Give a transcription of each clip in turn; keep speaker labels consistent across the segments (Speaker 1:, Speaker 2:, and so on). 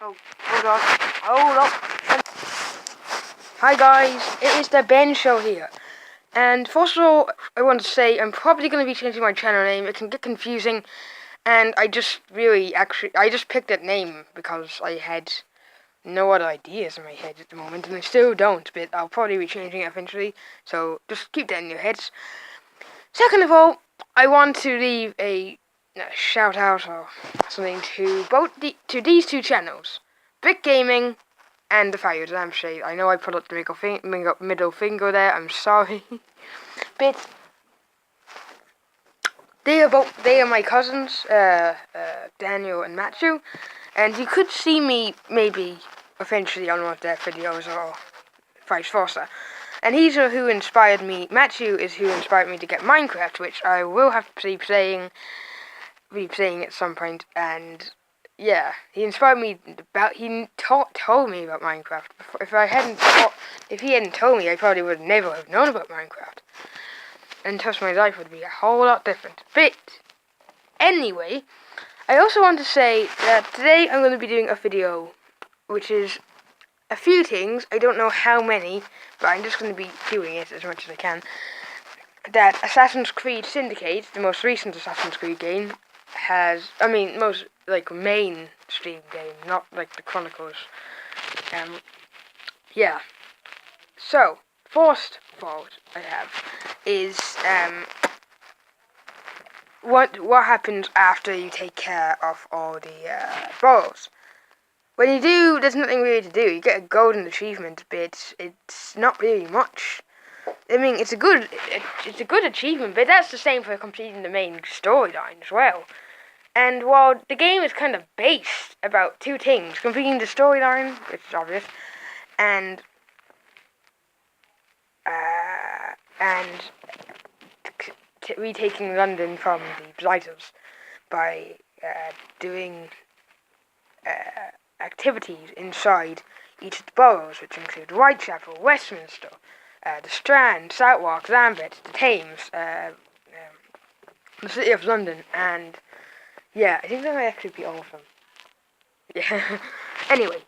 Speaker 1: Oh, hold on. Hold up. Hi guys, it is the Ben Show here. And first of all, I want to say I'm probably going to be changing my channel name. It can get confusing. And I just picked that name because I had no other ideas in my head at the moment. And I still don't, but I'll probably be changing it eventually. So just keep that in your heads. Second of all, I want to leave a shout out or something to these two channels, Brick Gaming and the Fire Exam Shade. I know I put up the middle finger there. I'm sorry, but they are my cousins, Daniel and Matthew, and you could see me maybe eventually on one of their videos or vice versa. And he's who inspired me. Matthew is who inspired me to get Minecraft, which I will have to be playing at some point. And yeah, he inspired me he told me about Minecraft. If he hadn't told me, I probably would never have known about Minecraft. And thus my life would be a whole lot different. But anyway, I also want to say that today I'm going to be doing a video, which is a few things. I don't know how many, but I'm just going to be doing it as much as I can. That Assassin's Creed Syndicate, the most recent Assassin's Creed game, most mainstream game, not like the Chronicles. Yeah. So, first thought I have is what happens after you take care of all the boroughs. When you do, there's nothing really to do. You get a golden achievement, but it's not really much. I mean, it's a good achievement, but that's the same for completing the main storyline as well. And while the game is kind of based about two things, completing the storyline, which is obvious, and retaking London from the Blighters by doing activities inside each of the boroughs, which include Whitechapel, Westminster, the Strand, Southwark, Lambeth, the Thames, the City of London, and yeah, I think that might actually be all of them. Yeah. Anyway,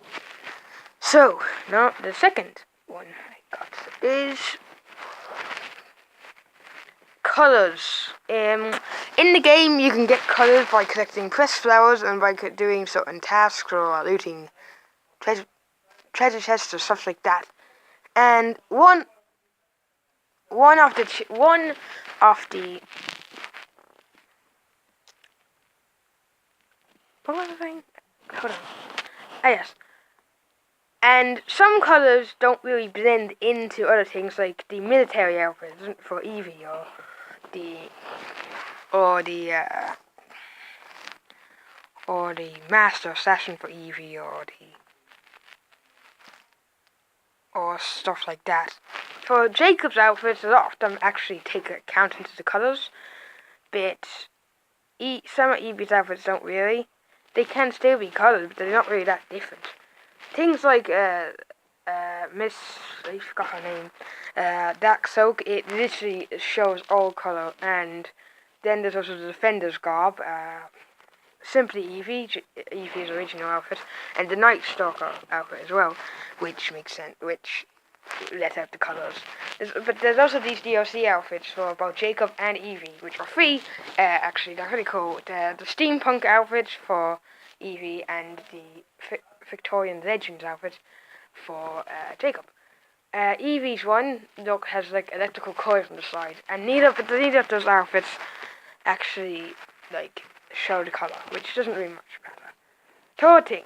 Speaker 1: so now the second one I got is colours. In the game, you can get colours by collecting pressed flowers and by doing certain tasks or looting treasure chests or stuff like that. And one of the what was the thing? Hold on. Ah, yes. And some colours don't really blend into other things, like the military outfit for Evie, or the master assassin for Evie, or stuff like that. For Jacob's outfits, a lot of them actually take account into the colours, but some of Evie's outfits don't really. They can still be coloured, but they're not really that different. Things like I forgot her name, Dark Soak, it literally shows all colour. And then there's also the Defender's garb, simply Evie's original outfit, and the Night Stalker outfit as well, which makes sense, which let out the colours. But there's also these DLC outfits for both Jacob and Evie, which are free. Actually, they're really cool. The steampunk outfits for Evie and the Victorian Legends outfit for Jacob. Evie's one has like electrical coils on the side, and neither of those outfits actually show the colour, which doesn't really much matter. Third thing,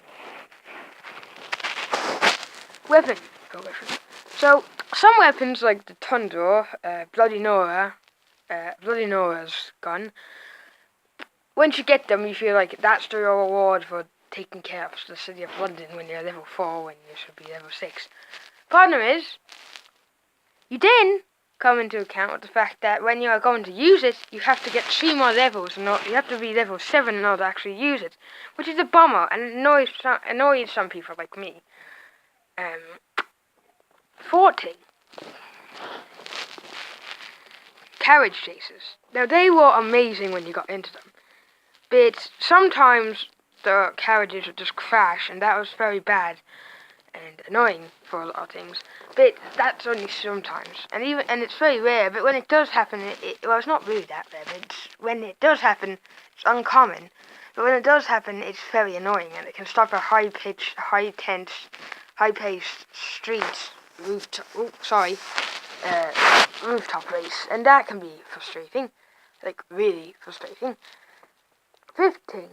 Speaker 1: weapon progression. So some weapons like the Tundra, Bloody Nora's gun. Once you get them, you feel like that's the reward for taking care of the City of London when you're level 4 when you should be level 6. Problem is, you then come into account with the fact that when you are going to use it, you have to get 3 more levels, you have to be level 7 in order to actually use it, which is a bummer and annoys some people like me. Fourth thing, carriage chases. Now, they were amazing when you got into them, but sometimes the carriages would just crash, and that was very bad and annoying for a lot of things. But that's only sometimes, and it's very rare. But when it does happen, well, it's not really that rare. But when it does happen, it's uncommon. But when it does happen, it's very annoying, and it can stop a high-pitched, high-paced street rooftop race, and that can be frustrating, like really frustrating. 15.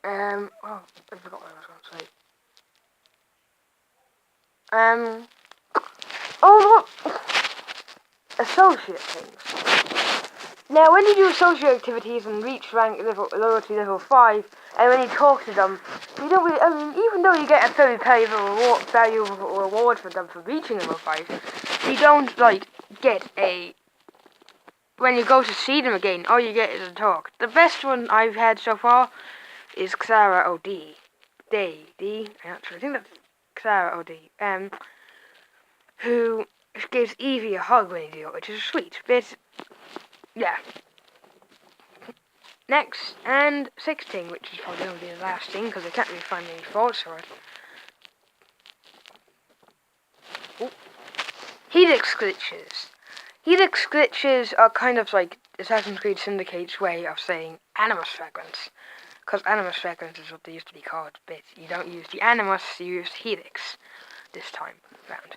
Speaker 1: Oh, I forgot what I was going to say. Oh, look! Associate things. Now, when you do associate activities and reach rank loyalty level 5, and when you talk to them, you don't really, even though you get a very valuable reward for them for reaching level 5, you don't, like, get a... When you go to see them again, all you get is a talk. The best one I've had so far is Clara O.D. Actually, I think that's Clara O.D. Who gives Evie a hug when you do it, which is sweet. But, yeah. Next, and 16, which is probably going to be the last thing, because I can't really find any faults for it. Ooh. Helix glitches. Helix glitches are kind of like Assassin's Creed Syndicate's way of saying Animus fragments. Because Animus fragments is what they used to be called, but you don't use the Animus, you use Helix this time round.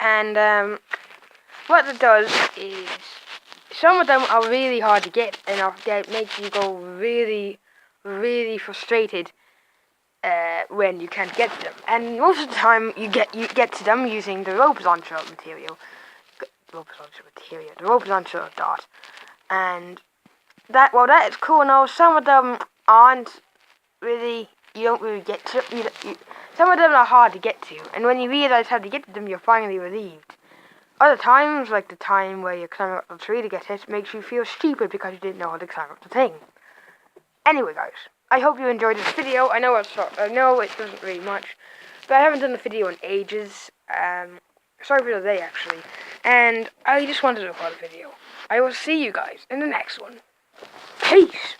Speaker 1: And what it does is, some of them are really hard to get, and they make you go really, really frustrated when you can't get them. And most of the time, you get to them using the rope launcher material. The rope launcher dot. And that is cool and all. Some of them aren't really, you don't really get to, some of them are hard to get to, and when you realize how to get to them, you're finally relieved. Other times, like the time where you climb up the tree to get it, makes you feel stupid because you didn't know how to climb up the thing. Anyway, guys, I hope you enjoyed this video. I know it doesn't really much, but I haven't done a video in ages. Sorry for the delay, actually, and I just wanted to record a video. I will see you guys in the next one. Peace!